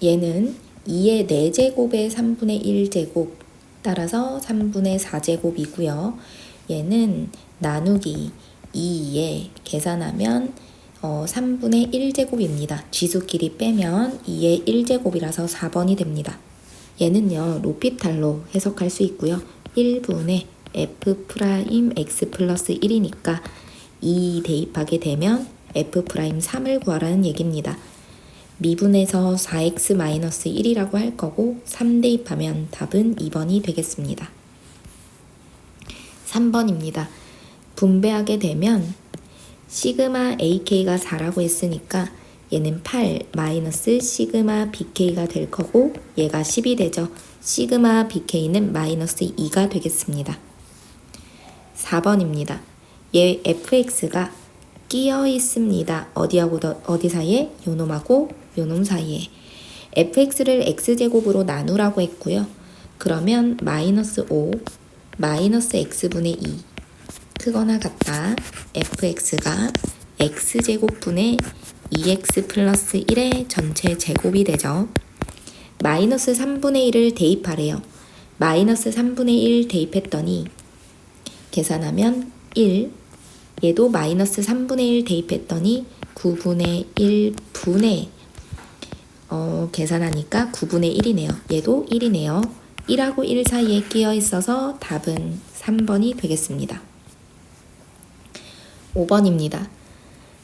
얘는 2의 4제곱의 3분의 1제곱 따라서 3분의 4제곱이고요. 얘는 나누기 2에 계산하면 3분의 1제곱입니다. 지수끼리 빼면 2의 1제곱이라서 4번이 됩니다. 얘는요, 로피탈로 해석할 수 있고요. 1분의 f'x 플러스 1이니까 2 대입하게 되면 f'3을 구하라는 얘기입니다. 미분에서 4x-1이라고 할 거고 3 대입하면 답은 2번이 되겠습니다. 3번입니다. 분배하게 되면 시그마 ak가 4라고 했으니까 얘는 8 마이너스 시그마 bk가 될 거고 얘가 10이 되죠. 시그마 bk는 마이너스 2가 되겠습니다. 4번입니다. 얘 fx가 끼어 있습니다. 어디하고 어디 사이에? 요놈하고 요놈 사이에. fx를 x제곱으로 나누라고 했고요. 그러면 마이너스 5 마이너스 x분의 2 크거나 같다. fx가 x제곱분의 2x 플러스 1의 전체 제곱이 되죠. 마이너스 3분의 1을 대입하래요. 마이너스 3분의 1 대입했더니 계산하면 1, 얘도 마이너스 3분의 1 대입했더니 9분의 1분의 계산하니까 9분의 1이네요. 얘도 1이네요. 1하고 1 사이에 끼어 있어서 답은 3번이 되겠습니다. 5번입니다.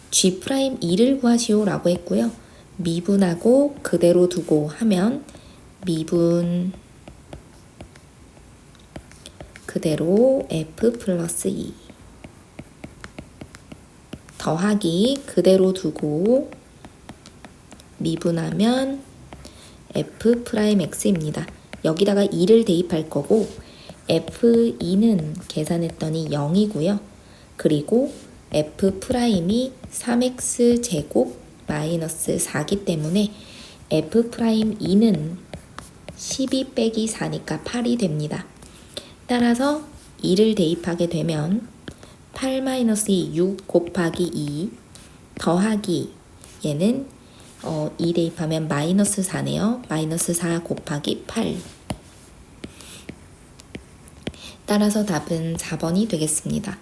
G'2를 구하시오 라고 했고요. 미분하고 그대로 두고 하면 미분 그대로 f 플러스 2 더하기 그대로 두고 미분하면 f'x입니다. 여기다가 2를 대입할 거고 f2는 계산했더니 0이고요. 그리고 f'이 3x 제곱 마이너스 4기 때문에 f'2는 12 빼기 4니까 8이 됩니다. 따라서 2를 대입하게 되면 8 마이너스 2, 6 곱하기 2 더하기 얘는 2 대입하면 마이너스 4네요. 마이너스 4 곱하기 8 따라서 답은 4번이 되겠습니다.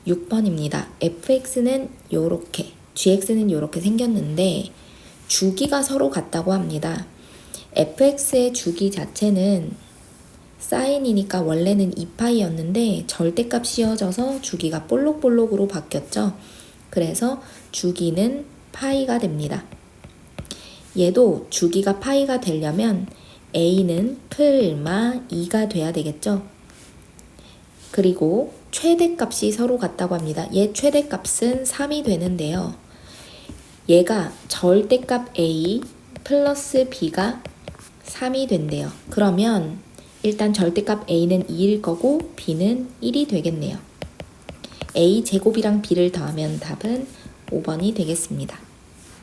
6번입니다. fx는 요렇게 gx는 요렇게 생겼는데 주기가 서로 같다고 합니다. fx의 주기 자체는 사인이니까 원래는 2파이였는데 절대값 씌워져서 주기가 볼록볼록으로 바뀌었죠. 그래서 주기는 파이가 됩니다. 얘도 주기가 파이가 되려면 a는 플마 2가 돼야 되겠죠. 그리고 최대값이 서로 같다고 합니다. 얘 최대값은 3이 되는데요. 얘가 절대값 a 플러스 b가 3이 된대요. 그러면 일단 절대값 a는 2일 거고 b는 1이 되겠네요. a 제곱이랑 b를 더하면 답은 5번이 되겠습니다.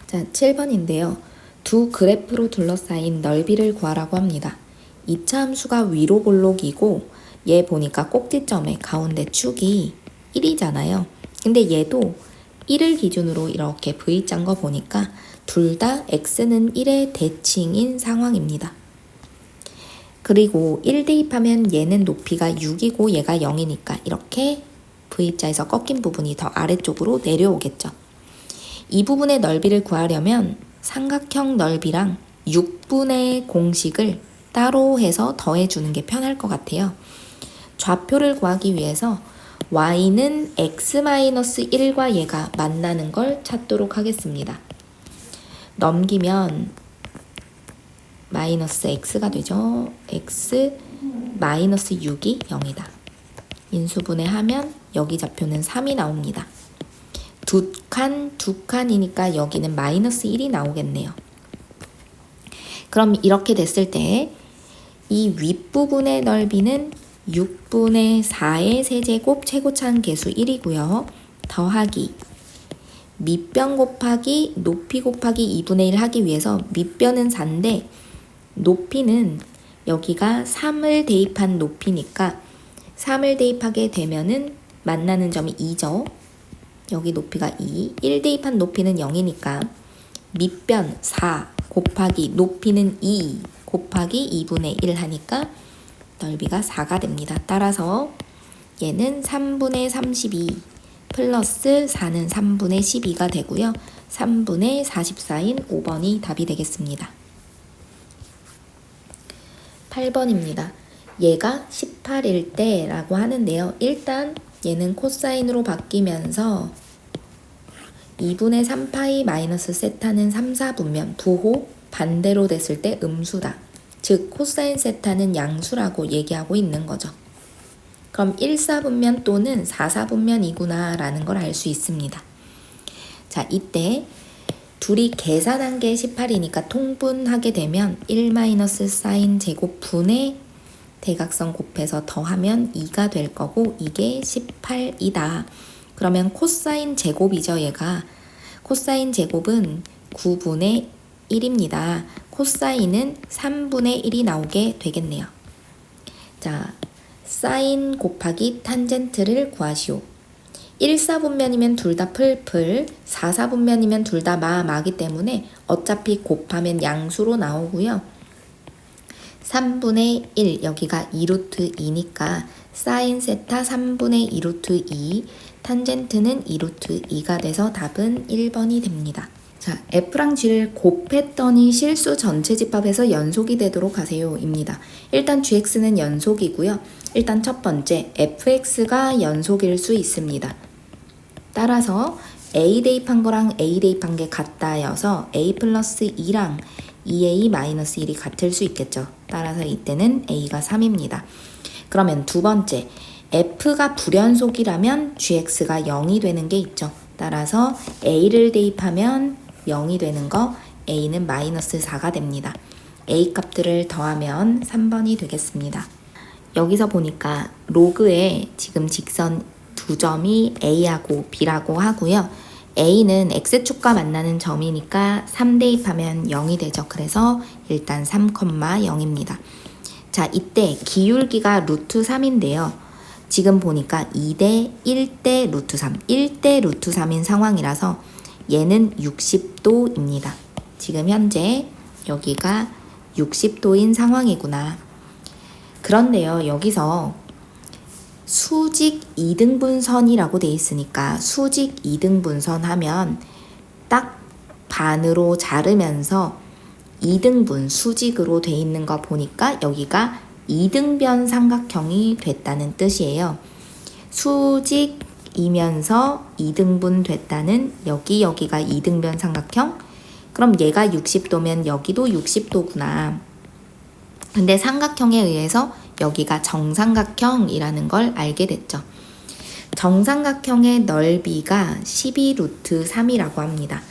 자, 7번인데요. 두 그래프로 둘러싸인 넓이를 구하라고 합니다. 2차 함수가 위로 볼록이고 얘 보니까 꼭지점의 가운데 축이 1이잖아요. 근데 얘도 1을 기준으로 이렇게 V 짠 거 보니까 둘 다 x는 1의 대칭인 상황입니다. 그리고 1 대입하면 얘는 높이가 6이고 얘가 0이니까 이렇게 V자에서 꺾인 부분이 더 아래쪽으로 내려오겠죠. 이 부분의 넓이를 구하려면 삼각형 넓이랑 6분의 공식을 따로 해서 더해주는 게 편할 것 같아요. 좌표를 구하기 위해서 y는 x-1과 얘가 만나는 걸 찾도록 하겠습니다. 넘기면 마이너스 x가 되죠. x 마이너스 6이 0이다. 인수분해하면 여기 좌표는 3이 나옵니다. 두 칸이니까 여기는 마이너스 1이 나오겠네요. 그럼 이렇게 됐을 때 이 윗부분의 넓이는 6분의 4의 세제곱 최고차는 계수 1이고요. 더하기 밑변 곱하기 높이 곱하기 2분의 1 하기 위해서 밑변은 4인데 높이는 여기가 3을 대입한 높이니까 3을 대입하게 되면은 만나는 점이 2죠. 여기 높이가 2, 1 대입한 높이는 0이니까 밑변 4 곱하기 높이는 2 곱하기 2분의 1 하니까 넓이가 4가 됩니다. 따라서 얘는 3분의 32 플러스 4는 3분의 12가 되고요. 3분의 44인 5번이 답이 되겠습니다. 8번입니다. 얘가 18일 때라고 하는데요. 일단 얘는 코사인으로 바뀌면서 2분의 3파이 마이너스 세타는 3, 4분면 부호 반대로 됐을 때 음수다. 즉 코사인 세타는 양수라고 얘기하고 있는 거죠. 그럼 1, 4분면 또는 4, 4분면이구나 라는 걸 알 수 있습니다. 자, 이때 둘이 계산한 게 18이니까 통분하게 되면 1 마이너스 사인 제곱 분의 대각선 곱해서 더하면 2가 될 거고 이게 18이다. 그러면 코사인 제곱이죠, 얘가. 코사인 제곱은 9분의 1입니다. 코사인은 3분의 1이 나오게 되겠네요. 자, 사인 곱하기 탄젠트를 구하시오. 1, 4분면이면 둘 다 풀풀, 4, 4분면이면 둘 다 마기 때문에 어차피 곱하면 양수로 나오고요. 3분의 1, 여기가 2루트 2니까 사인 세타 3분의 2루트 2, 탄젠트는 2루트 2가 돼서 답은 1번이 됩니다. 자, F랑 G를 곱했더니 실수 전체 집합에서 연속이 되도록 하세요 입니다. 일단 GX는 연속이고요. 일단 첫 번째 FX가 연속일 수 있습니다. 따라서 A 대입한 거랑 A 대입한 게 같다여서 A 플러스 2랑 2A 마이너스 1이 같을 수 있겠죠. 따라서 이때는 A가 3입니다. 그러면 두 번째 F가 불연속이라면 GX가 0이 되는 게 있죠. 따라서 A를 대입하면 0이 되는 거 A는 마이너스 4가 됩니다. A 값들을 더하면 3번이 되겠습니다. 여기서 보니까 로그에 지금 직선 두 점이 A하고 B라고 하고요. A는 X축과 만나는 점이니까 3 대입하면 0이 되죠. 그래서 일단 3,0입니다. 자, 이때 기울기가 루트 3인데요. 지금 보니까 2대 1대 루트 3, 1대 루트 3인 상황이라서 얘는 60도입니다. 지금 현재 여기가 60도인 상황이구나. 그런데요, 여기서 수직 2등분선이라고 돼 있으니까 수직 2등분선 하면 딱 반으로 자르면서 2등분 수직으로 돼 있는 거 보니까 여기가 2등변 삼각형이 됐다는 뜻이에요. 수직이면서 2등분 됐다는 여기가 2등변 삼각형? 그럼 얘가 60도면 여기도 60도구나. 근데 삼각형에 의해서 여기가 정삼각형이라는 걸 알게 됐죠. 정삼각형의 넓이가 12루트 3이라고 합니다.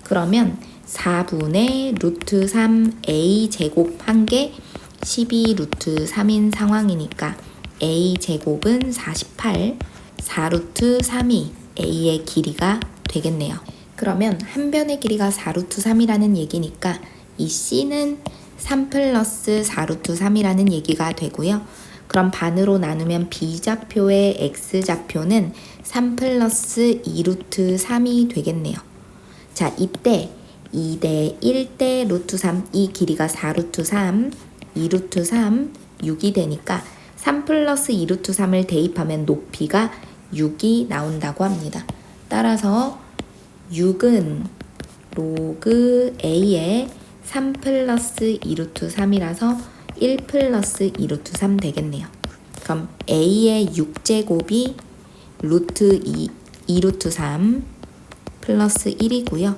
그러면 4분의 루트 3a 제곱 한 게 12루트 3인 상황이니까 a 제곱은 48, 4루트 3이 a의 길이가 되겠네요. 그러면 한 변의 길이가 4루트 3이라는 얘기니까 이 c는 3 플러스 4루트 3이라는 얘기가 되고요. 그럼 반으로 나누면 B좌표의 X좌표는 3 플러스 2루트 3이 되겠네요. 자, 이때 2대 1대 루트 3, 이 길이가 4루트 3, 2루트 3, 6이 되니까 3 플러스 2루트 3을 대입하면 높이가 6이 나온다고 합니다. 따라서 6은 로그 A의 3 플러스 2루트 3이라서 1 플러스 2루트 3 되겠네요. 그럼 A의 6제곱이 루트 2루트 3 플러스 1이고요.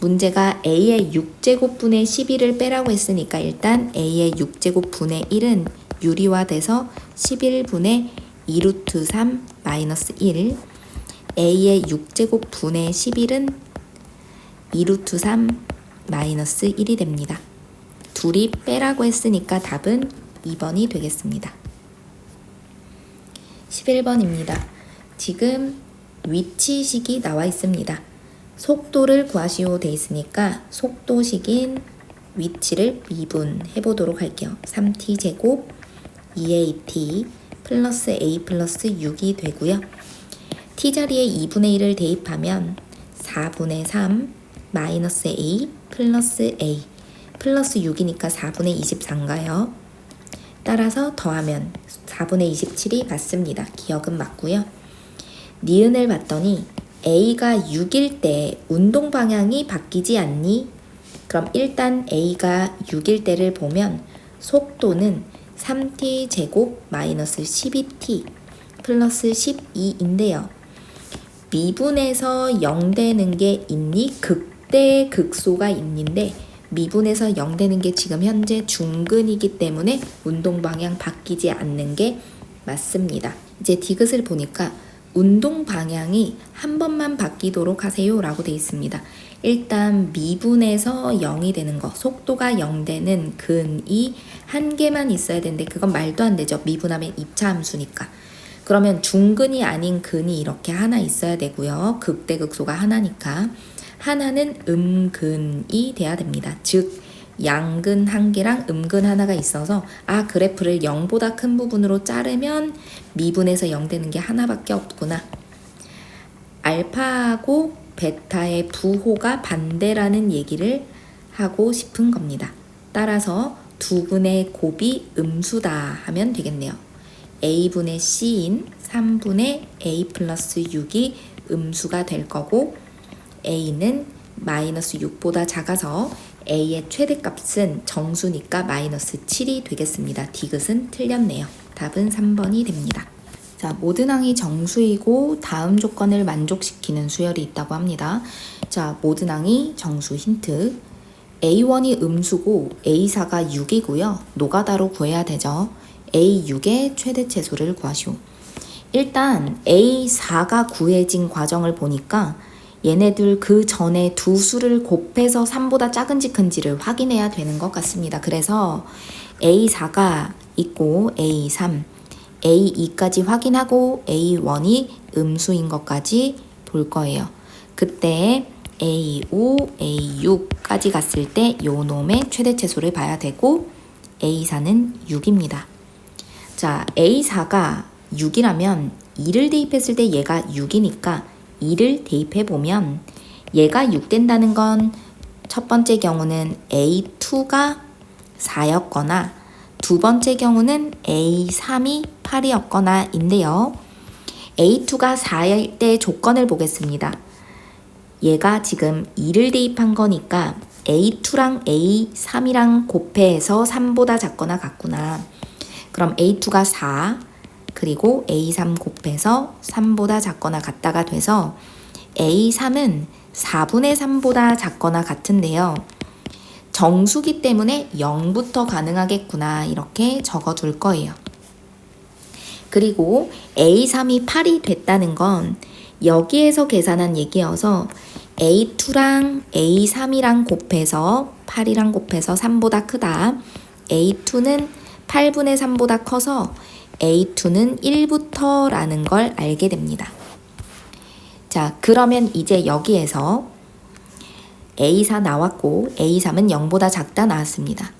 문제가 A의 6제곱분의 11을 빼라고 했으니까 일단 A의 6제곱분의 1은 유리화돼서 11분의 2루트 3 마이너스 1, A의 6제곱분의 11은 2루트 3 마이너스 1이 됩니다. 둘이 빼라고 했으니까 답은 2번이 되겠습니다. 11번입니다. 지금 위치식이 나와 있습니다. 속도를 구하시오 돼 있으니까 속도식인 위치를 미분해 보도록 할게요. 3t 제곱 2at 플러스 a 플러스 6이 되고요. t 자리에 2분의 1을 대입하면 4분의 3 마이너스 a 플러스 a, 플러스 6이니까 4분의 24인가요? 따라서 더하면 4분의 27이 맞습니다. 기억은 맞고요. 니은을 봤더니 A가 6일 때 운동 방향이 바뀌지 않니? 그럼 일단 A가 6일 때를 보면 속도는 3t 제곱 마이너스 12t 플러스 12인데요. 미분에서 0 되는 게 있니? 극대 극소가 있는데 미분에서 0 되는 게 지금 현재 중근이기 때문에 운동 방향 바뀌지 않는 게 맞습니다. 이제 디귿을 보니까 운동 방향이 한 번만 바뀌도록 하세요 라고 되어 있습니다. 일단 미분에서 0이 되는 거, 속도가 0 되는 근이 한 개만 있어야 되는데 그건 말도 안 되죠. 미분하면 입차함수니까. 그러면 중근이 아닌 근이 이렇게 하나 있어야 되고요. 극대극소가 하나니까. 하나는 음근이 돼야 됩니다. 즉 양근 한 개랑 음근 하나가 있어서 그래프를 0보다 큰 부분으로 자르면 미분에서 0 되는 게 하나밖에 없구나. 알파하고 베타의 부호가 반대라는 얘기를 하고 싶은 겁니다. 따라서 두 분의 곱이 음수다 하면 되겠네요. A분의 C인 3분의 A 플러스 6이 음수가 될 거고 A는 마이너스 6보다 작아서 A의 최대값은 정수니까 마이너스 7이 되겠습니다. 디귿은 틀렸네요. 답은 3번이 됩니다. 자, 모든 항이 정수이고 다음 조건을 만족시키는 수열이 있다고 합니다. 자, 모든 항이 정수 힌트. A1이 음수고 A4가 6이고요. 노가다로 구해야 되죠. A6의 최대 최소를 구하시오. 일단 A4가 구해진 과정을 보니까 얘네들 그 전에 두 수를 곱해서 3보다 작은지 큰지를 확인해야 되는 것 같습니다. 그래서 A4가 있고 A3, A2까지 확인하고 A1이 음수인 것까지 볼 거예요. 그때 A5, A6까지 갔을 때 요 놈의 최대 최소를 봐야 되고 A4는 6입니다. 자, A4가 6이라면 2를 대입했을 때 얘가 6이니까 2를 대입해보면 얘가 6 된다는 건 첫 번째 경우는 A2가 4였거나 두 번째 경우는 A3이 8이었거나 인데요. A2가 4일 때 조건을 보겠습니다. 얘가 지금 2를 대입한 거니까 A2랑 A3이랑 곱해서 3보다 작거나 같구나. 그럼 A2가 4 그리고 A3 곱해서 3보다 작거나 같다가 돼서 A3은 4분의 3보다 작거나 같은데요. 정수기 때문에 0부터 가능하겠구나 이렇게 적어둘 거예요. 그리고 A3이 8이 됐다는 건 여기에서 계산한 얘기여서 A2랑 A3이랑 곱해서 8이랑 곱해서 3보다 크다. A2는 8분의 3보다 커서 A2는 1부터 라는 걸 알게 됩니다. 자, 그러면 이제 여기에서 A4 나왔고 A3은 0보다 작다 나왔습니다.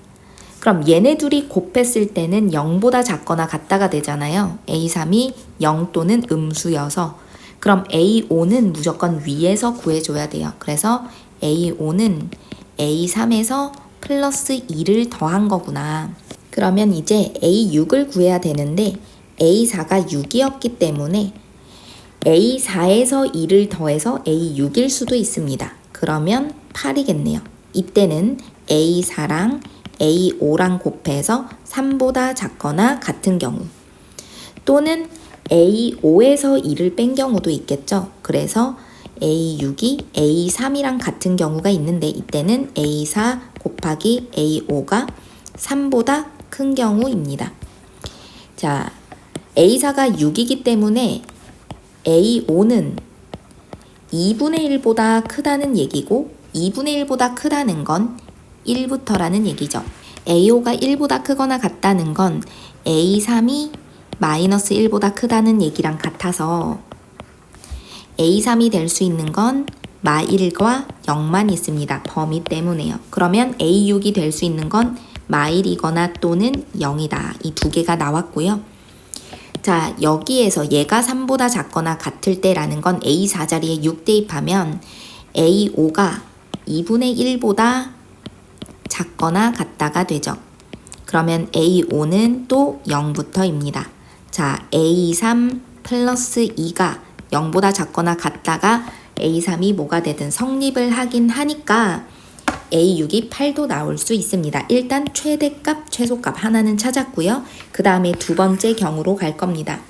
그럼 얘네 둘이 곱했을 때는 0보다 작거나 같다가 되잖아요. A3이 0 또는 음수여서 그럼 A5는 무조건 위에서 구해줘야 돼요. 그래서 A5는 A3에서 플러스 2를 더한 거구나. 그러면 이제 A6을 구해야 되는데 A4가 6이었기 때문에 A4에서 2를 더해서 A6일 수도 있습니다. 그러면 8이겠네요. 이때는 A4랑 A5랑 곱해서 3보다 작거나 같은 경우 또는 A5에서 2를 뺀 경우도 있겠죠. 그래서 A6이 A3이랑 같은 경우가 있는데 이때는 A4 곱하기 A5가 3보다 큰 경우입니다. 자, A4가 6이기 때문에 A5는 2분의 1보다 크다는 얘기고 2분의 1보다 크다는 건 1부터라는 얘기죠. A5가 1보다 크거나 같다는 건 A3이 마이너스 1보다 크다는 얘기랑 같아서 A3이 될 수 있는 건 마1과 0만 있습니다. 범위 때문에요. 그러면 A6이 될 수 있는 건 마1이거나 또는 0이다. 이 두 개가 나왔고요. 자, 여기에서 얘가 3보다 작거나 같을 때라는 건 A4 자리에 6 대입하면 A5가 2분의 1보다 작거나 같다가 되죠. 그러면 A5는 또 0부터입니다. 자, A3 플러스 2가 0보다 작거나 같다가 A3이 뭐가 되든 성립을 하긴 하니까 A6이 8도 나올 수 있습니다. 일단 최대값, 최소값 하나는 찾았고요. 그 다음에 두 번째 경우로 갈 겁니다.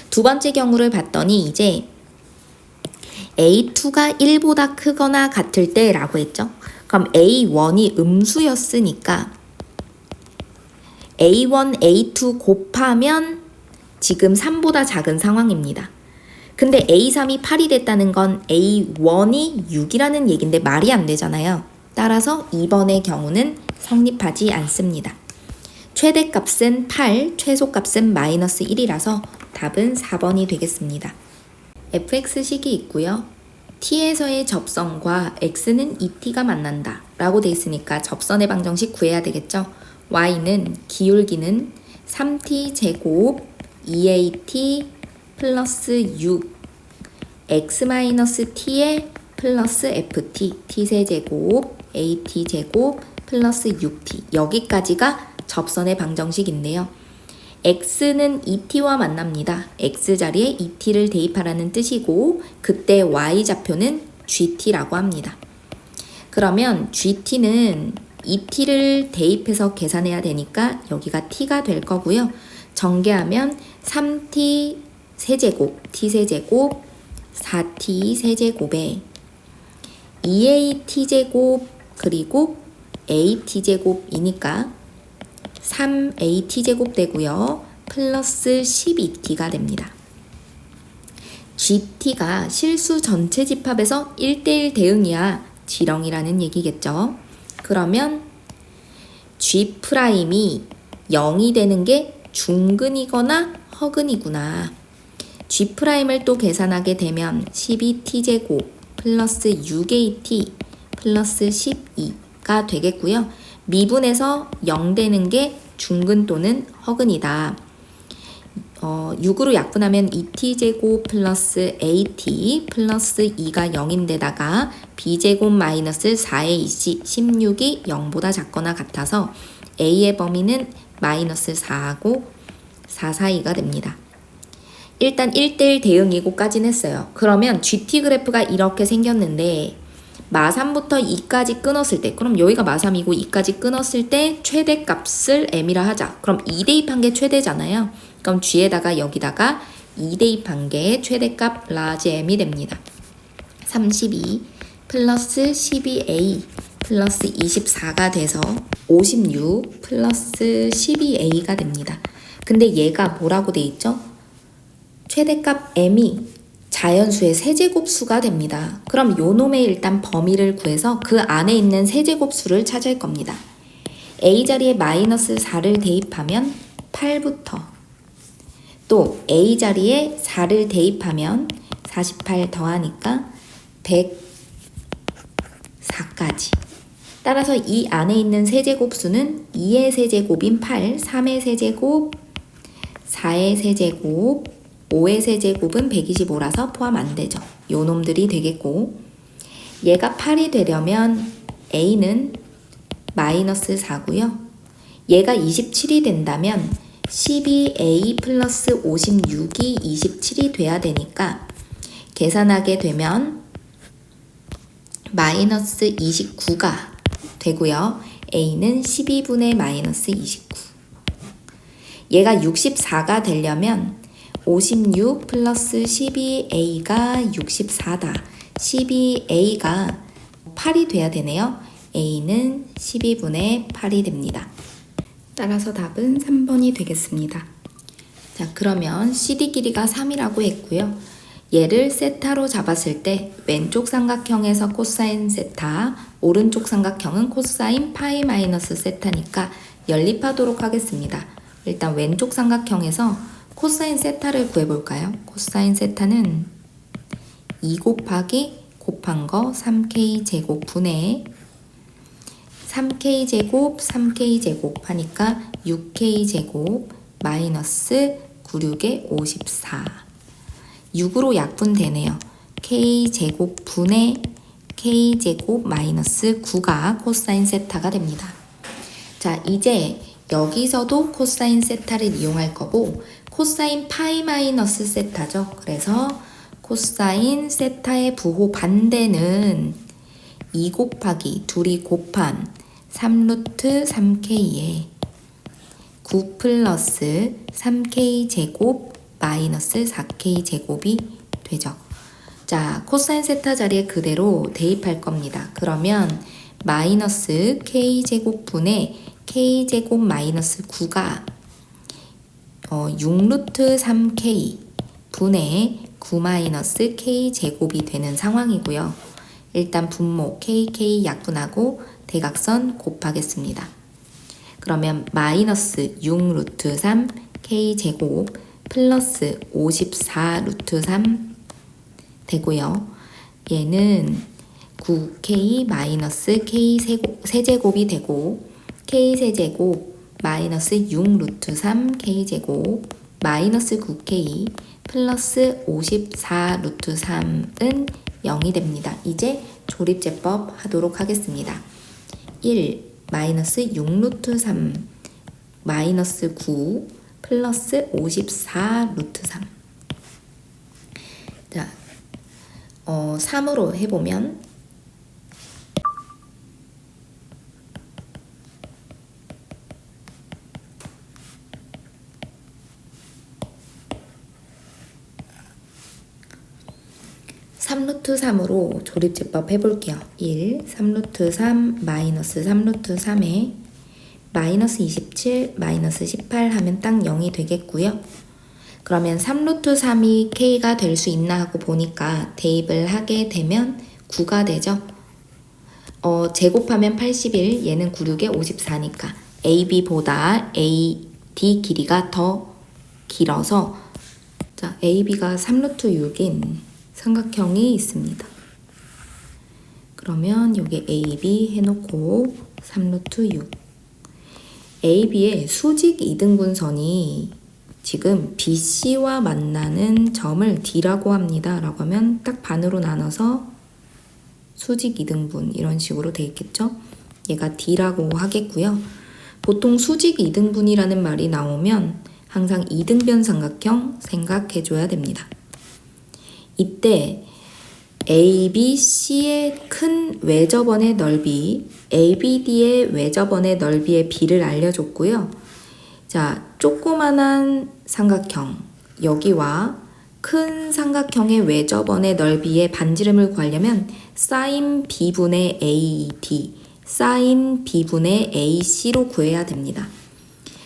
두 번째 경우를 봤더니 이제 A2가 1보다 크거나 같을 때 라고 했죠. 그럼 A1이 음수였으니까 A1, A2 곱하면 지금 3보다 작은 상황입니다. 근데 A3이 8이 됐다는 건 A1이 6이라는 얘기인데 말이 안 되잖아요. 따라서 2번의 경우는 성립하지 않습니다. 최대값은 8, 최소값은 마이너스 1이라서 답은 4번이 되겠습니다. fx식이 있고요. t에서의 접선과 x는 2t가 만난다 라고 돼 있으니까 접선의 방정식 구해야 되겠죠. y는 기울기는 3t 제곱 2at 플러스 6 x-t에 플러스 ft t세제곱 at제곱 플러스 6t 여기까지가 접선의 방정식인데요. x는 2t와 만납니다. x 자리에 2t를 대입하라는 뜻이고 그때 y좌표는 gt라고 합니다. 그러면 gt는 2t를 대입해서 계산해야 되니까 여기가 t가 될 거고요. 전개하면 3t 세제곱 t세제곱 4t 세제곱에 2at제곱 그리고 at제곱이니까 3at제곱 되고요. 플러스 12t가 됩니다. gt가 실수 전체 집합에서 1대1 대응이야 지렁이라는 얘기겠죠. 그러면 g'이 0이 되는 게 중근이거나 허근이구나. g'을 또 계산하게 되면 12t제곱 플러스 6at 플러스 12가 되겠고요. 미분에서 0 되는 게 중근 또는 허근이다. 6으로 약분하면 2t제곱 플러스 at 플러스 2가 0인데다가 b제곱 마이너스 4의 2c 16이 0보다 작거나 같아서 a의 범위는 마이너스 4하고 4 사이가 됩니다. 일단 1대1 대응이고까진 했어요. 그러면 GT 그래프가 이렇게 생겼는데 마3부터 2까지 끊었을 때 그럼 여기가 마3이고 2까지 끊었을 때 최대값을 m이라 하자. 그럼 2 대입한 게 최대잖아요. 그럼 g에다가 여기다가 2 대입한 게 최대값 라지 m이 됩니다. 32 플러스 12a 플러스 24가 돼서 56 플러스 12a가 됩니다. 근데 얘가 뭐라고 돼 있죠? 최대값 m이 자연수의 세제곱수가 됩니다. 그럼 요 놈의 일단 범위를 구해서 그 안에 있는 세제곱수를 찾을 겁니다. a 자리에 마이너스 4를 대입하면 8부터 또 a 자리에 4를 대입하면 48 더하니까 104까지. 따라서 이 안에 있는 세제곱수는 2의 세제곱인 8, 3의 세제곱, 4의 세제곱, 5의 세제곱은 125라서 포함 안 되죠. 요 놈들이 되겠고 얘가 8이 되려면 a는 마이너스 4고요. 얘가 27이 된다면 12a 플러스 56이 27이 돼야 되니까 계산하게 되면 마이너스 29가 되고요. a는 12분의 마이너스 29. 얘가 64가 되려면 56 플러스 12a가 64다. 12a가 8이 돼야 되네요. a는 12분의 8이 됩니다. 따라서 답은 3번이 되겠습니다. 자, 그러면 CD 길이가 3이라고 했고요. 얘를 세타로 잡았을 때 왼쪽 삼각형에서 코사인 세타, 오른쪽 삼각형은 코사인 파이 마이너스 세타니까 연립하도록 하겠습니다. 일단 왼쪽 삼각형에서 코사인 세타를 구해볼까요? 코사인 세타는 2 곱하기 곱한 거 3k 제곱 분의 3k 제곱 3k 제곱 하니까 6k 제곱 마이너스 96에 54 6으로 약분되네요. k 제곱 분의 k제곱 마이너스 9가 코사인 세타가 됩니다. 자, 이제 여기서도 코사인 세타를 이용할 거고 코사인 파이 마이너스 세타죠. 그래서 코사인 세타의 부호 반대는 2 곱하기 둘이 곱한 3루트 3k에 9 플러스 3k 제곱 마이너스 4k 제곱이 되죠. 자, 코사인 세타 자리에 그대로 대입할 겁니다. 그러면 마이너스 k 제곱 분의 k 제곱 마이너스 9가 6루트 3k 분의 9 마이너스 k 제곱이 되는 상황이고요. 일단 분모 kk 약분하고 대각선 곱하겠습니다. 그러면 마이너스 6루트 3 k 제곱 플러스 54 루트 3 되고요. 얘는 9k 마이너스 k 세제곱이 되고 k 세제곱 마이너스 6 루트 3 k 제곱 마이너스 9k 플러스 54 루트 3은 0이 됩니다. 이제 조립제법 하도록 하겠습니다. 1 마이너스 6 루트 3 마이너스 9 플러스 54 루트 3. 자, 3으로 해보면 3루트 3으로 조립제법 해볼게요. 1, 3루트 3, 마이너스 3루트 3에 마이너스 27, 마이너스 18 하면 딱 0이 되겠고요. 그러면 3루트 3이 k가 될 수 있나 하고 보니까 대입을 하게 되면 9가 되죠. 제곱하면 81, 얘는 96에 54니까 AB보다 AD 길이가 더 길어서 자, AB가 3루트 6인 삼각형이 있습니다. 그러면 여기 AB 해놓고 3루트 6. AB의 수직 이등분선이 지금 BC와 만나는 점을 D라고 합니다. 라고 하면 딱 반으로 나눠서 수직 이등분 이런 식으로 돼 있겠죠? 얘가 D라고 하겠고요. 보통 수직 이등분이라는 말이 나오면 항상 이등변 삼각형 생각해줘야 됩니다. 이때 ABC의 큰 외접원의 넓이, ABD의 외접원의 넓이의 비를 알려줬고요. 자, 조그만한 삼각형, 여기와 큰 삼각형의 외접원의 넓이의 반지름을 구하려면 sin B분의 AD, sin B분의 AC로 구해야 됩니다.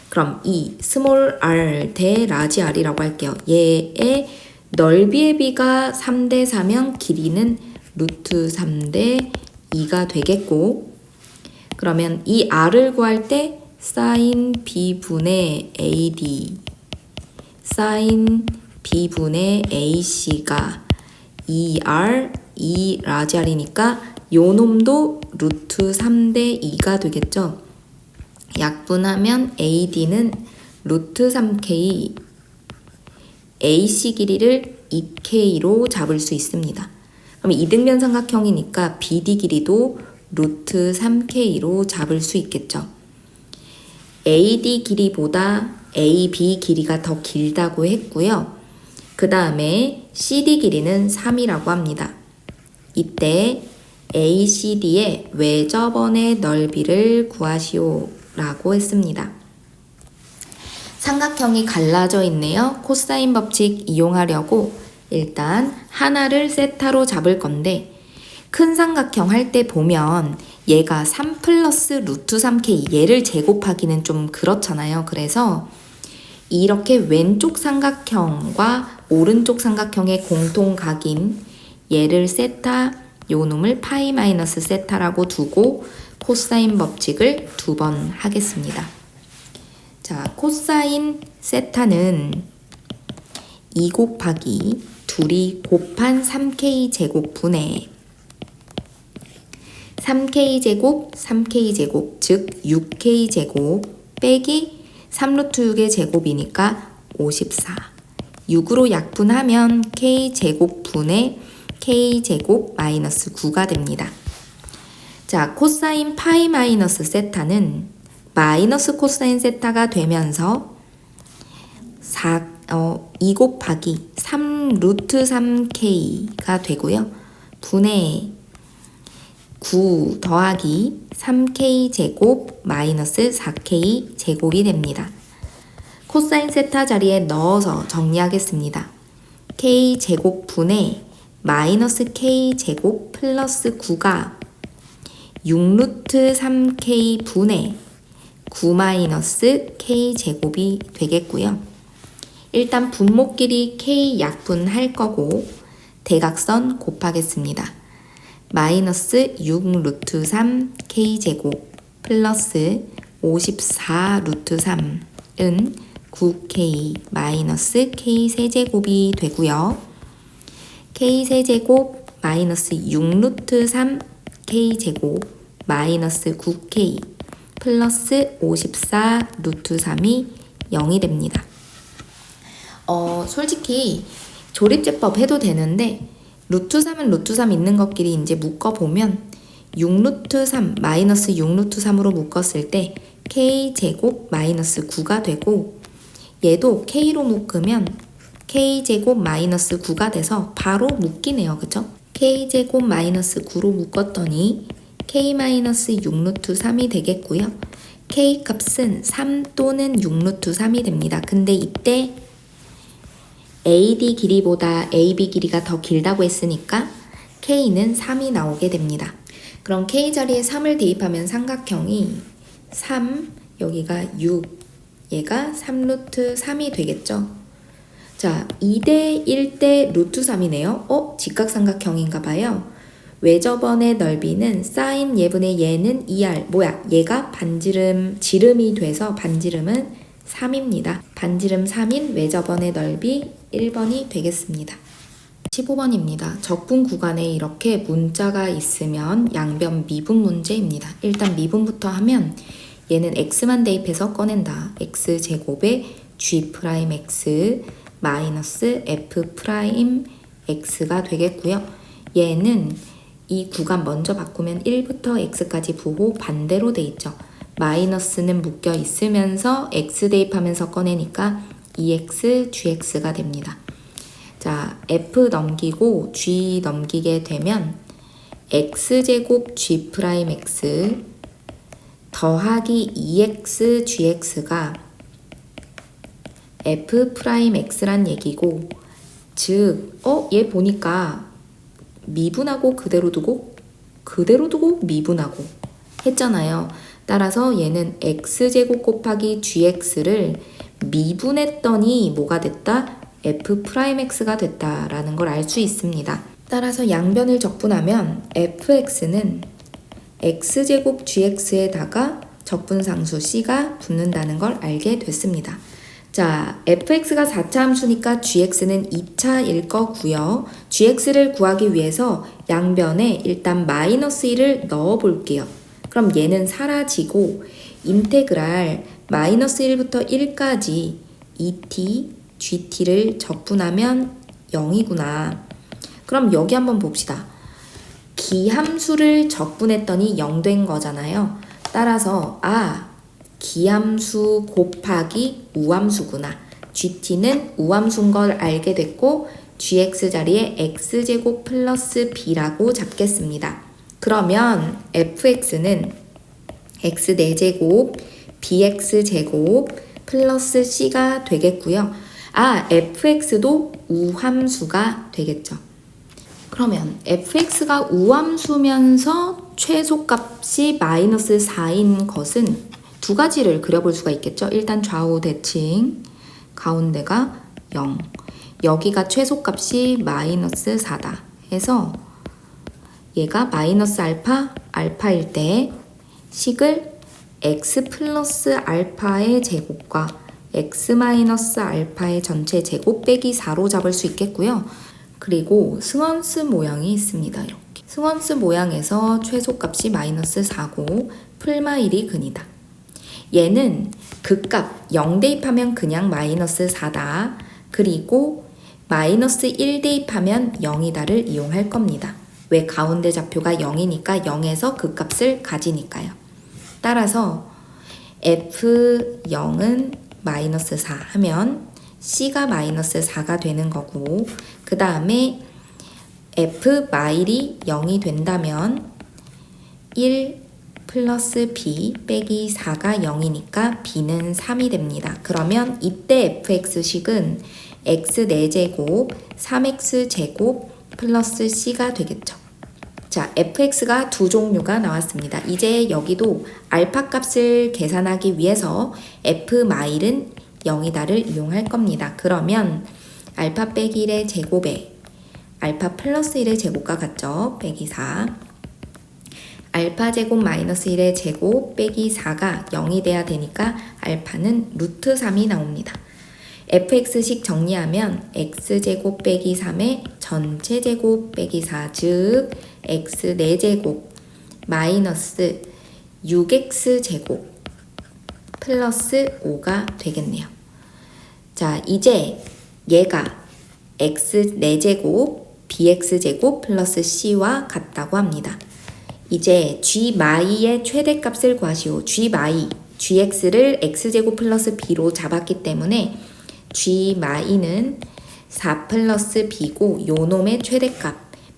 그럼 이 스몰 r 대 라지 r이라고 할게요. 얘의 넓이의 비가 3대 4면 길이는 루트 3대 2가 되겠고, 그러면 이 r을 구할 때 sin b분의 AD, sin b분의 AC가 2r, 2 라지 r이니까 요 놈도 루트 3대 2가 되겠죠. 약분하면 AD는 루트 3K, AC 길이를 2K로 잡을 수 있습니다. 그럼 이등변 삼각형이니까 BD 길이도 루트 3K로 잡을 수 있겠죠. AD 길이보다 AB 길이가 더 길다고 했고요. 그 다음에 CD 길이는 3이라고 합니다. 이때 ACD의 외접원의 넓이를 구하시오 라고 했습니다. 삼각형이 갈라져 있네요. 코사인 법칙 이용하려고 일단 하나를 세타로 잡을 건데, 큰 삼각형 할 때 보면 얘가 3 플러스 루트 3k, 얘를 제곱하기는 좀 그렇잖아요. 그래서 이렇게 왼쪽 삼각형과 오른쪽 삼각형의 공통각인 얘를 세타, 요 놈을 파이 마이너스 세타라고 두고 코사인 법칙을 2번 하겠습니다. 자, 코사인 세타는 2 곱하기 둘이 곱한 3k 제곱 분의 3k 제곱, 3k 제곱, 즉 6k 제곱 빼기 3루트 6의 제곱이니까 54. 6으로 약분하면 k 제곱 분의 k제곱 마이너스 9가 됩니다. 자, 코사인 파이 마이너스 세타는 마이너스 코사인 세타가 되면서 2 곱하기 3 루트 3k가 되고요. 분의 9 더하기 3k 제곱 마이너스 4k 제곱이 됩니다. 코사인 세타 자리에 넣어서 정리하겠습니다. k 제곱 분의 마이너스 k 제곱 플러스 9가 6루트 3k 분의 9 마이너스 k 제곱이 되겠고요. 일단 분모끼리 k 약분할 거고 대각선 곱하겠습니다. 마이너스 6 루트 3 k 제곱 플러스 54 루트 3은 9k 마이너스 k 세제곱이 되고요. k 세제곱 마이너스 6 루트 3 k 제곱 마이너스 9k 플러스 54 루트 3이 0이 됩니다. 솔직히 조립제법 해도 되는데 루트 3은 루트 3 있는 것끼리 이제 묶어보면 6루트 3 마이너스 6루트 3으로 묶었을 때 k제곱 마이너스 9가 되고 얘도 k로 묶으면 k제곱 마이너스 9가 돼서 바로 묶이네요. 그쵸? k제곱 마이너스 9로 묶었더니 k 마이너스 6루트 3이 되겠고요. k 값은 3 또는 6루트 3이 됩니다. 근데 이때 AD 길이보다 AB 길이가 더 길다고 했으니까 K는 3이 나오게 됩니다. 그럼 K 자리에 3을 대입하면 삼각형이 3, 여기가 6, 얘가 3루트 3이 되겠죠? 자, 2대 1대 루트 3이네요. 직각삼각형인가 봐요. 외접원의 넓이는 사인 예분의 얘는 2R. 뭐야? 얘가 지름이 돼서 반지름은 3입니다. 반지름 3인 외접원의 넓이 1번이 되겠습니다. 15번입니다. 적분 구간에 이렇게 문자가 있으면 양변 미분 문제입니다. 일단 미분부터 하면 얘는 x만 대입해서 꺼낸다. x제곱에 g'x 마이너스 f'x가 되겠고요. 얘는 이 구간 먼저 바꾸면 1부터 x까지 부호 반대로 돼 있죠. 마이너스는 묶여 있으면서 x 대입하면서 꺼내니까 2x, gx가 됩니다. 자, f 넘기고 g 넘기게 되면 x제곱 g'x 더하기 2x, gx가 f'x란 얘기고 즉, 얘 보니까 미분하고 그대로 두고 미분하고 했잖아요. 따라서 얘는 x제곱 곱하기 gx를 미분했더니 뭐가 됐다? f'x가 됐다라는 걸 알 수 있습니다. 따라서 양변을 적분하면 fx는 x제곱 gx에다가 적분상수 c가 붙는다는 걸 알게 됐습니다. 자, fx가 4차 함수니까 gx는 2차일 거고요. gx를 구하기 위해서 양변에 일단 마이너스 1을 넣어 볼게요. 그럼 얘는 사라지고 인테그랄 마이너스 1부터 1까지 et, gt를 적분하면 0이구나. 그럼 여기 한번 봅시다. 기함수를 적분했더니 0 된 거잖아요. 따라서 기함수 곱하기 우함수구나. gt는 우함수인 걸 알게 됐고 gx 자리에 x제곱 플러스 b라고 잡겠습니다. 그러면 fx는 x 4제곱 bx제곱 플러스 c가 되겠고요. fx도 우함수가 되겠죠. 그러면 fx가 우함수면서 최소값이 마이너스 4인 것은 두 가지를 그려볼 수가 있겠죠. 일단 좌우 대칭, 가운데가 0. 여기가 최소값이 마이너스 4다 해서 얘가 마이너스 알파일 때 식을 x 플러스 알파의 제곱과 x 마이너스 알파의 전체 제곱 빼기 4로 잡을 수 있겠고요. 그리고 승원수 모양이 있습니다. 이렇게 승원수 모양에서 최소값이 마이너스 4고 풀마일이 근이다. 얘는 극값 0 대입하면 그냥 마이너스 4다. 그리고 마이너스 1 대입하면 0이다를 이용할 겁니다. 왜? 가운데 좌표가 0이니까 0에서 그 값을 가지니까요. 따라서 F0은 마이너스 4 하면 C가 마이너스 4가 되는 거고, 그 다음에 F 마일이 0이 된다면 1 플러스 B 빼기 4가 0이니까 B는 3이 됩니다. 그러면 이때 fx식은 x 4제곱 3x제곱 플러스 C가 되겠죠. 자, fx가 두 종류가 나왔습니다. 이제 여기도 알파 값을 계산하기 위해서 f 마일은 0이다를 이용할 겁니다. 그러면 알파 빼기 1의 제곱에 알파 플러스 1의 제곱과 같죠? 빼기 4. 알파 제곱 마이너스 1의 제곱 빼기 4가 0이 돼야 되니까 알파는 루트 3이 나옵니다. fx식 정리하면 x제곱 빼기 3의 전체 제곱 빼기 4, 즉 x 4제곱 마이너스 6x제곱 플러스 5가 되겠네요. 자, 이제 얘가 x 4제곱 bx제곱 플러스 c와 같다고 합니다. 이제 g 마이의 최대값을 구하시오. g 마이, gx를 x제곱 플러스 b로 잡았기 때문에 g 마이는 4 플러스 b고 요놈의 최대값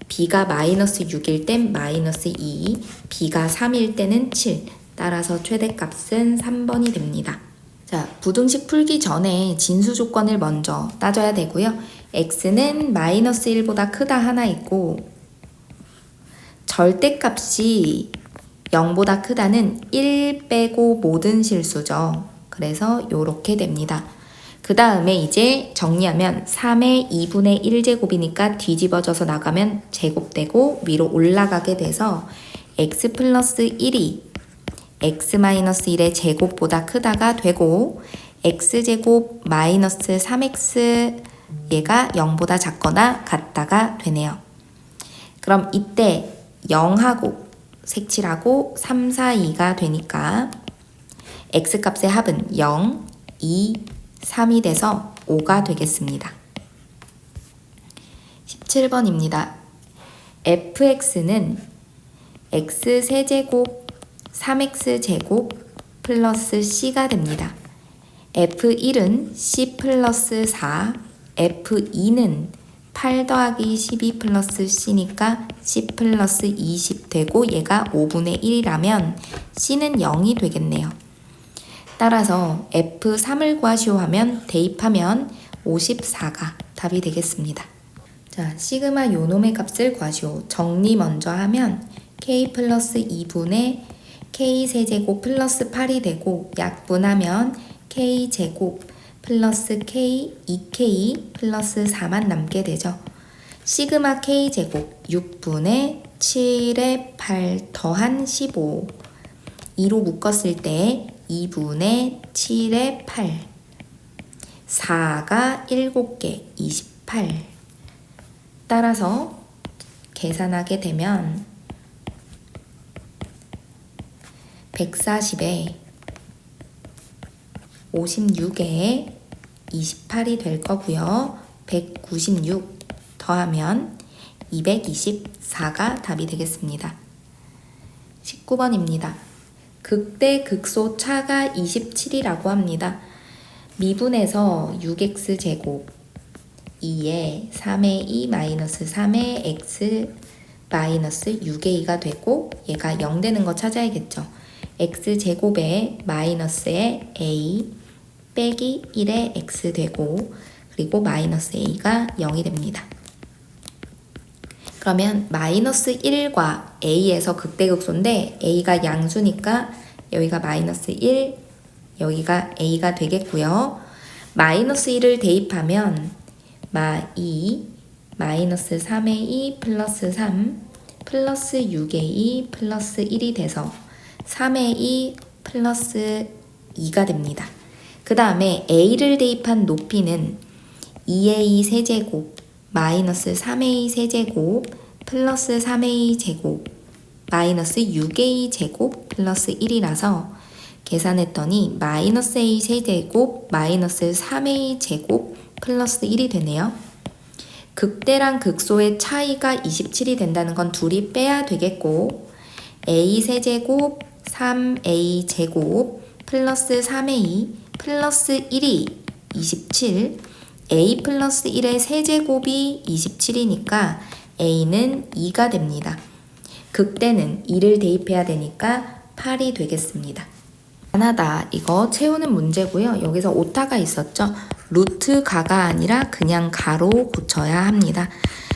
b가 마이너스 6일 땐 마이너스 2, b가 3일 때는 7. 따라서 최대값은 3번이 됩니다. 자, 부등식 풀기 전에 진수 조건을 먼저 따져야 되고요. x는 마이너스 1보다 크다 하나 있고 절대값이 0보다 크다는 1 빼고 모든 실수죠. 그래서 이렇게 됩니다. 그 다음에 이제 정리하면 3의 2분의 1제곱이니까 뒤집어져서 나가면 제곱되고 위로 올라가게 돼서 x 플러스 1이 x 마이너스 1의 제곱보다 크다가 되고 x제곱 마이너스 3x 얘가 0보다 작거나 같다가 되네요. 그럼 이때 0하고 색칠하고 3, 4, 2가 되니까 x값의 합은 0, 2, 3이 돼서 5가 되겠습니다. 17번입니다. fx는 x 세제곱 3x제곱 플러스 c가 됩니다. f1은 c 플러스 4, f2는 8 더하기 12 플러스 c니까 c 플러스 20 되고 얘가 5분의 1이라면 c는 0이 되겠네요. 따라서 F3을 구하시오 하면 대입하면 54가 답이 되겠습니다. 자, 시그마 요놈의 값을 구하시오. 정리 먼저 하면 K 플러스 2분의 K 세제곱 플러스 8이 되고 약분하면 K 제곱 플러스 K 2K 플러스 4만 남게 되죠. 시그마 K 제곱 6분의 7의 8 더한 15 2로 묶었을 때 2분의 7의 8 4가 7개 28 따라서 계산하게 되면 140에 56에 28이 될 거고요. 196 더하면 224가 답이 되겠습니다. 19번입니다. 극대 극소 차가 27이라고 합니다. 미분에서 6x제곱 2에 3의 2 마이너스 3의 x 마이너스 6의 2가 되고 얘가 0 되는 거 찾아야겠죠. x제곱에 마이너스의 a 빼기 1의 x 되고 그리고 마이너스 a가 0이 됩니다. 그러면 마이너스 1과 a에서 극대극소인데 a가 양수니까 여기가 마이너스 1, 여기가 a가 되겠고요. 마이너스 1을 대입하면 마2 마이너스 3의 2 플러스 3 플러스 6의 2 플러스 1이 돼서 3의 2 플러스 2가 됩니다. 그 다음에 a를 대입한 높이는 2의 2 세제곱 마이너스 3의 2 세제곱 플러스 3의 2 제곱 마이너스 6의 2 제곱 플러스 1이라서 계산했더니 마이너스 a 세제곱 마이너스 3a 제곱 플러스 1이 되네요. 극대랑 극소의 차이가 27이 된다는 건 둘이 빼야 되겠고 a 세제곱 3a 제곱 플러스 3a 플러스 1이 27 a 플러스 1의 세제곱이 27이니까 a는 2가 됩니다. 극대는 2를 대입해야 되니까 8이 되겠습니다. 하나다. 이거 채우는 문제고요. 여기서 오타가 있었죠. 루트 가가 아니라 그냥 가로 고쳐야 합니다.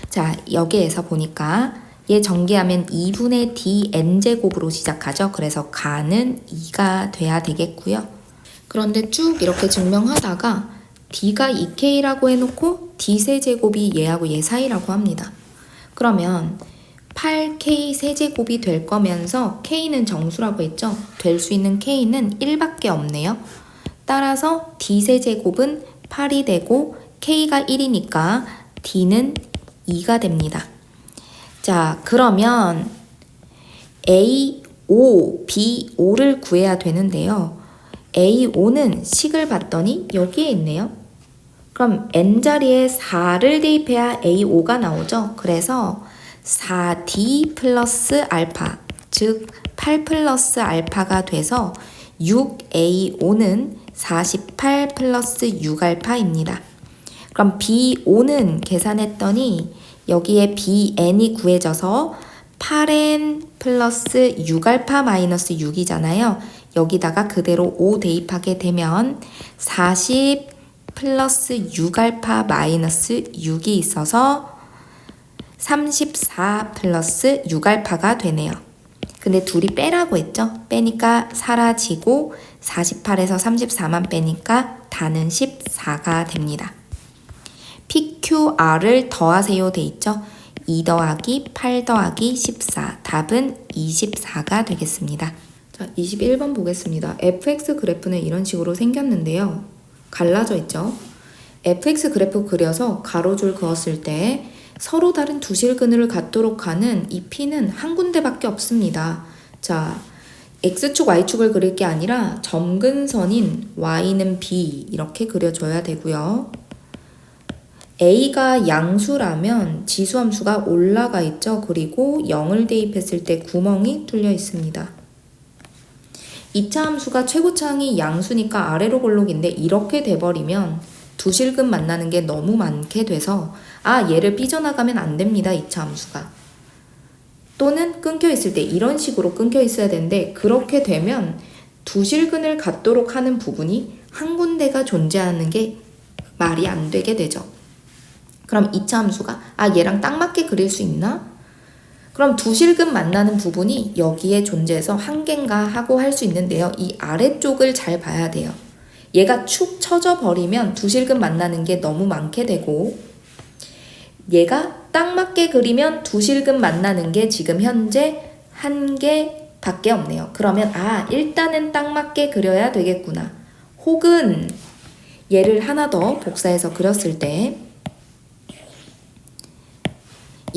자, 여기에서 보니까 얘 전개하면 2분의 dn제곱으로 시작하죠. 그래서 가는 2가 돼야 되겠고요. 그런데 쭉 이렇게 증명하다가 d가 2k라고 해놓고 d세제곱이 얘하고 얘 사이라고 합니다. 그러면 8k 세제곱이 될 거면서 k는 정수라고 했죠. 될 수 있는 k는 1밖에 없네요. 따라서 d세제곱은 8이 되고 k가 1이니까 d는 2가 됩니다. 자, 그러면 A5, B5를 구해야 되는데요. A5는 식을 봤더니 여기에 있네요. 그럼 n자리에 4를 대입해야 A5가 나오죠. 그래서 4D 플러스 알파, 즉 8 플러스 알파가 돼서 6A5는 48 플러스 6알파입니다. 그럼 B5는 계산했더니 여기에 BN이 구해져서 8N 플러스 6알파 마이너스 6이잖아요. 여기다가 그대로 5 대입하게 되면 40 플러스 6알파 마이너스 6이 있어서 34 플러스 6알파가 되네요. 근데 둘이 빼라고 했죠? 빼니까 사라지고 48에서 34만 빼니까 다는 14가 됩니다. PQR을 더하세요 돼 있죠? 2 더하기 8 더하기 14 답은 24가 되겠습니다. 자, 21번 보겠습니다. fx 그래프는 이런 식으로 생겼는데요. 갈라져 있죠? fx 그래프 그려서 가로줄 그었을 때 서로 다른 두 실근을 갖도록 하는 이 P는 한 군데밖에 없습니다. 자, X축, Y축을 그릴 게 아니라 점근선인 Y는 B 이렇게 그려줘야 되고요. A가 양수라면 지수함수가 올라가 있죠. 그리고 0을 대입했을 때 구멍이 뚫려 있습니다. 2차 함수가 최고차항이 양수니까 아래로 볼록인데 이렇게 돼버리면 두 실근 만나는 게 너무 많게 돼서 얘를 삐져나가면 안 됩니다. 2차 함수가. 또는 끊겨 있을 때 이런 식으로 끊겨 있어야 되는데 그렇게 되면 두 실근을 갖도록 하는 부분이 한 군데가 존재하는 게 말이 안 되게 되죠. 그럼 2차 함수가 얘랑 딱 맞게 그릴 수 있나? 그럼 두 실근 만나는 부분이 여기에 존재해서 한 개인가 하고 할 수 있는데요. 이 아래쪽을 잘 봐야 돼요. 얘가 축 처져 버리면 두 실근 만나는 게 너무 많게 되고 얘가 딱 맞게 그리면 두 실근 만나는 게 지금 현재 한 개밖에 없네요. 그러면 일단은 딱 맞게 그려야 되겠구나. 혹은 얘를 하나 더 복사해서 그렸을 때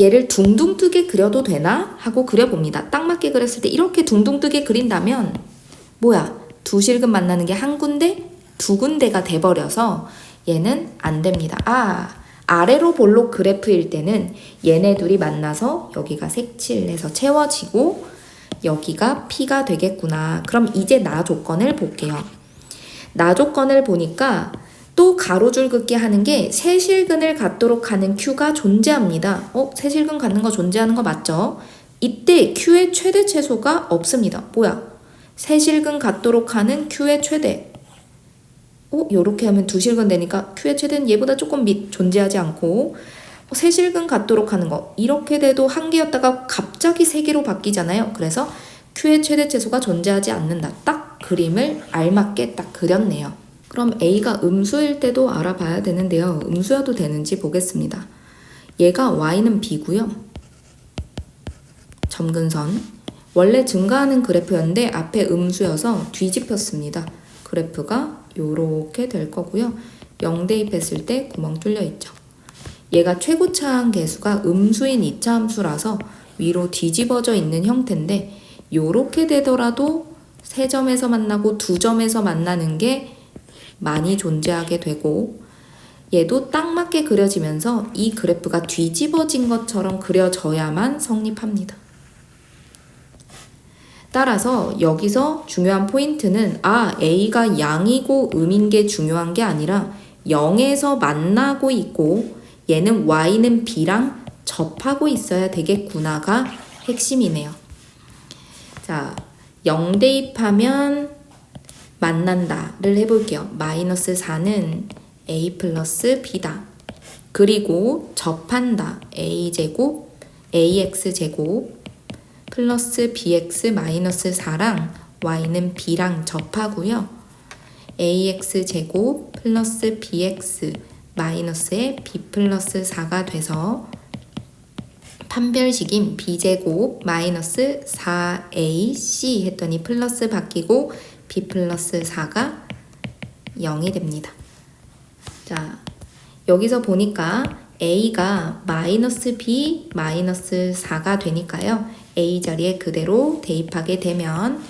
얘를 둥둥 뜨게 그려도 되나? 하고 그려봅니다. 딱 맞게 그렸을 때 이렇게 둥둥 뜨게 그린다면 두 실근 만나는 게 한 군데? 두 군데가 돼버려서 얘는 안 됩니다. 아래로 볼록 그래프일 때는 얘네 둘이 만나서 여기가 색칠해서 채워지고 여기가 P가 되겠구나. 그럼 이제 나 조건을 볼게요. 나 조건을 보니까 또 가로줄 긋기 하는 게 세 실근을 갖도록 하는 Q가 존재합니다. 세 실근 갖는 거 존재하는 거 맞죠? 이때 Q의 최대 최소가 없습니다. 세 실근 갖도록 하는 Q의 최대. 요렇게 하면 두 실근 되니까 Q의 최대는 얘보다 조금 밑 존재하지 않고 세 실근 갖도록 하는 거 이렇게 돼도 한 개였다가 갑자기 세 개로 바뀌잖아요. 그래서 Q의 최대 최소가 존재하지 않는다. 딱 그림을 알맞게 딱 그렸네요. 그럼 A가 음수일 때도 알아봐야 되는데요. 음수여도 되는지 보겠습니다. 얘가 Y는 B고요. 점근선. 원래 증가하는 그래프였는데 앞에 음수여서 뒤집혔습니다. 그래프가 요렇게 될 거고요. 0 대입했을 때 구멍 뚫려 있죠. 얘가 최고차항 계수가 음수인 2차 함수라서 위로 뒤집어져 있는 형태인데 요렇게 되더라도 세 점에서 만나고 두 점에서 만나는 게 많이 존재하게 되고 얘도 딱 맞게 그려지면서 이 그래프가 뒤집어진 것처럼 그려져야만 성립합니다. 따라서 여기서 중요한 포인트는 A가 양이고 음인 게 중요한 게 아니라 0에서 만나고 있고 얘는 Y는 B랑 접하고 있어야 되겠구나가 핵심이네요. 자, 0 대입하면 만난다를 해볼게요. 마이너스 4는 A 플러스 B다. 그리고 접한다. A제곱, AX제곱 플러스 BX 마이너스 4랑 Y는 B랑 접하고요. AX제곱 플러스 BX 마이너스에 B 플러스 4가 돼서 판별식인 B제곱 마이너스 4AC 했더니 플러스 바뀌고 B 플러스 4가 0이 됩니다. 자, 여기서 보니까 A가 마이너스 B 마이너스 4가 되니까요. A 자리에 그대로 대입하게 되면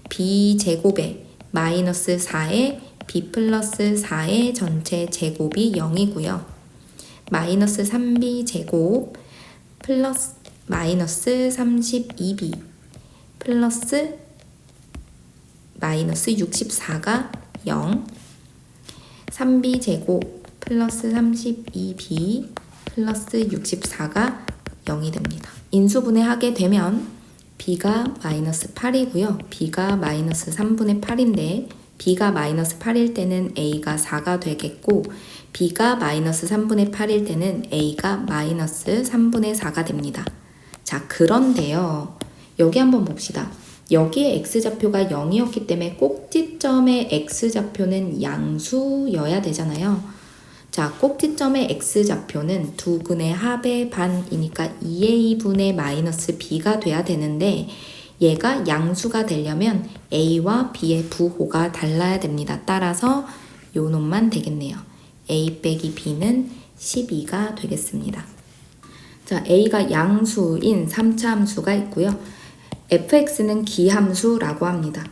B제곱에 마이너스 4에 B 플러스 4의 전체 제곱이 0이고요. 마이너스 3B제곱 플러스 마이너스 32B 플러스 마이너스 64가 0 3B제곱 플러스 32B 플러스 64가 0이 됩니다. 인수분해 하게 되면 B가 마이너스 8이고요. B가 마이너스 3분의 8인데 B가 마이너스 8일 때는 A가 4가 되겠고 B가 마이너스 3분의 8일 때는 A가 마이너스 3분의 4가 됩니다. 자, 그런데요. 여기 한번 봅시다. 여기에 X좌표가 0이었기 때문에 꼭지점의 X좌표는 양수여야 되잖아요. 자, 꼭지점의 X좌표는 두 근의 합의 반이니까 2A분의 마이너스 B가 돼야 되는데 얘가 양수가 되려면 A와 B의 부호가 달라야 됩니다. 따라서 요 놈만 되겠네요. A 빼기 B는 12가 되겠습니다. 자, A가 양수인 3차 함수가 있고요. fx는 기함수라고 합니다.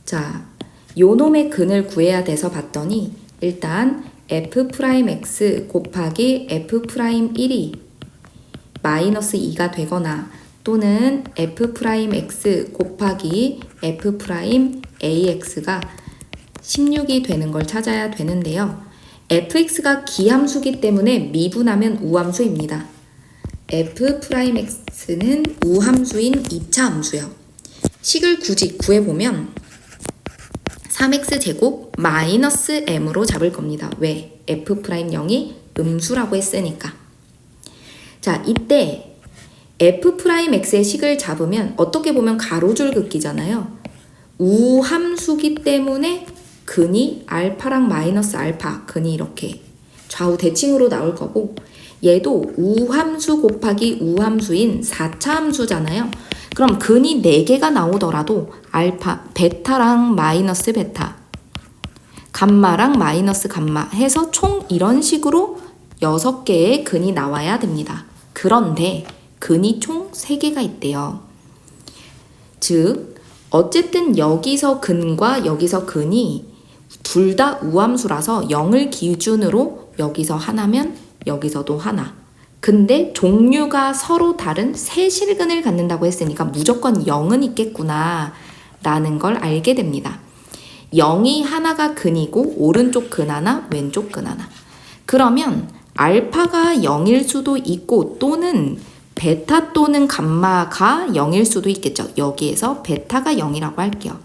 자, 요 놈의 근을 구해야 돼서 봤더니 일단 f'x 곱하기 f'1이 마이너스 2가 되거나 또는 f'x 곱하기 f'ax가 16이 되는 걸 찾아야 되는데요. fx가 기함수기 때문에 미분하면 우함수입니다. f'x는 우함수인 2차 함수요. 식을 굳이 구해보면 3x제곱 마이너스 m으로 잡을 겁니다. 왜? f'0이 음수라고 했으니까. 자, 이때 f'x의 식을 잡으면 어떻게 보면 가로줄 긋기잖아요. 우함수기 때문에 근이 알파랑 마이너스 알파, 근이 이렇게 좌우 대칭으로 나올 거고 얘도 우함수 곱하기 우함수인 4차 함수잖아요. 그럼 근이 4개가 나오더라도 알파, 베타랑 마이너스 베타, 감마랑 마이너스 감마 해서 총 이런 식으로 6개의 근이 나와야 됩니다. 그런데 근이 총 3개가 있대요. 즉, 어쨌든 여기서 근과 여기서 근이 둘 다 우함수라서 0을 기준으로 여기서 하나면 여기서도 하나. 근데 종류가 서로 다른 세 실근을 갖는다고 했으니까 무조건 0은 있겠구나 라는 걸 알게 됩니다. 0이 하나가 근이고 오른쪽 근 하나, 왼쪽 근 하나. 그러면 알파가 0일 수도 있고 또는 베타 또는 감마가 0일 수도 있겠죠. 여기에서 베타가 0이라고 할게요.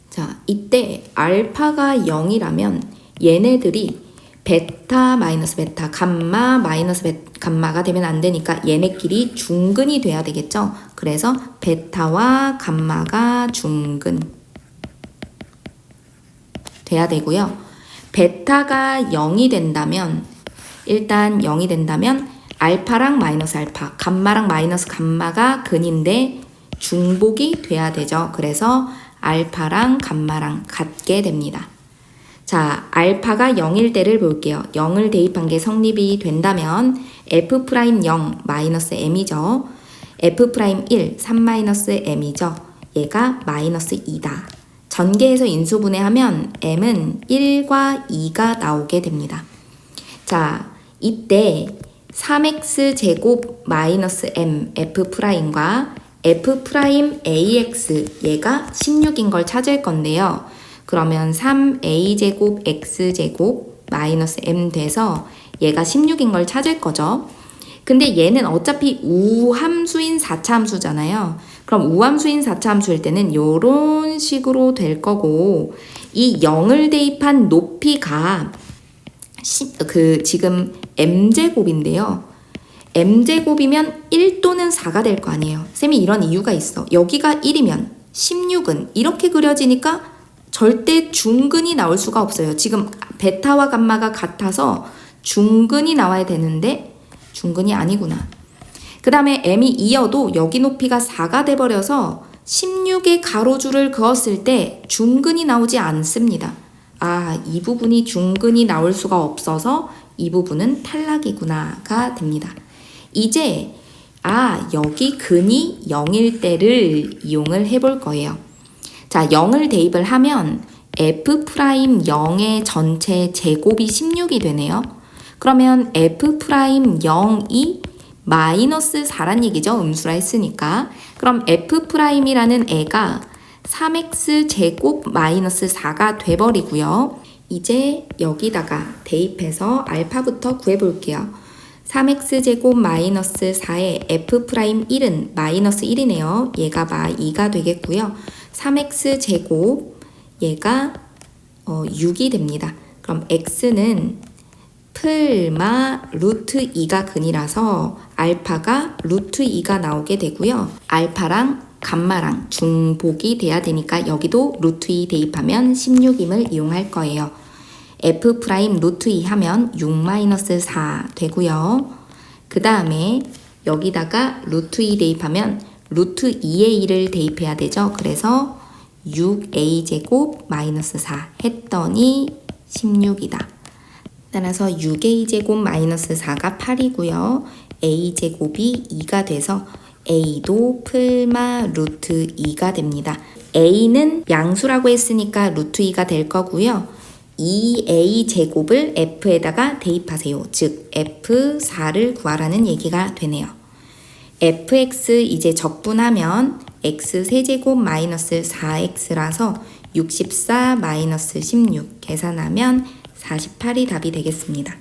자, 이때 알파가 0이라면 얘네들이 베타 마이너스 베타, 감마 마이너스 감마가 되면 안 되니까 얘네끼리 중근이 돼야 되겠죠. 그래서 베타와 감마가 중근 돼야 되고요. 베타가 0이 된다면 일단 0이 된다면 알파랑 마이너스 알파, 감마랑 마이너스 감마가 근인데 중복이 돼야 되죠. 그래서 알파랑 감마랑 같게 됩니다. 자, 알파가 0일 때를 볼게요. 0을 대입한 게 성립이 된다면 F'0 마이너스 M이죠. F'1 3 마이너스 M이죠. 얘가 마이너스 2다. 전개해서 인수분해하면 M은 1과 2가 나오게 됩니다. 자, 이때 3x제곱 마이너스 m f'과 f'ax 얘가 16인 걸 찾을 건데요. 그러면 3a제곱 x제곱 마이너스 m 돼서 얘가 16인 걸 찾을 거죠. 근데 얘는 어차피 우함수인 4차 함수잖아요. 그럼 우함수인 4차 함수일 때는 이런 식으로 될 거고, 이 0을 대입한 높이가 지금 m제곱인데요. m제곱이면 1 또는 4가 될 거 아니에요. 쌤이 이런 이유가 있어. 여기가 1이면 16은 이렇게 그려지니까 절대 중근이 나올 수가 없어요. 지금 베타와 감마가 같아서 중근이 나와야 되는데 중근이 아니구나. 그 다음에 m이 2여도 여기 높이가 4가 돼버려서 16의 가로줄을 그었을 때 중근이 나오지 않습니다. 아, 이 부분이 중근이 나올 수가 없어서 이 부분은 탈락이구나가 됩니다. 이제 여기 근이 0일 때를 이용을 해볼 거예요. 자, 0을 대입을 하면 f'0의 전체 제곱이 16이 되네요. 그러면 f'0이 마이너스 4란 얘기죠. 음수라 했으니까. 그럼 f'이라는 애가 3x 제곱 마이너스 4가 돼버리고요. 이제 여기다가 대입해서 알파부터 구해볼게요. 3x 제곱 마이너스 4의 f'1은 마이너스 1이네요. 얘가 마2가 되겠고요. 3x 제곱 얘가 6이 됩니다. 그럼 x는 풀마 루트 2가 근이라서 알파가 루트 2가 나오게 되고요. 알파랑 감마랑 중복이 돼야 되니까 여기도 루트 2 대입하면 16임을 이용할 거예요. f' 루트 2 하면 6-4 되고요. 그 다음에 여기다가 루트 2 대입하면 루트 2의 1을 대입해야 되죠. 그래서 6a 제곱 마이너스 4 했더니 16이다. 따라서 6a 제곱 마이너스 4가 8이고요. a 제곱이 2가 돼서 a도 풀마 루트 2가 됩니다. a는 양수라고 했으니까 루트 2가 될 거고요. 2a 제곱을 f에다가 대입하세요. 즉 f4를 구하라는 얘기가 되네요. fx 이제 적분하면 x 세제곱 마이너스 4x라서 64 마이너스 16 계산하면 48이 답이 되겠습니다.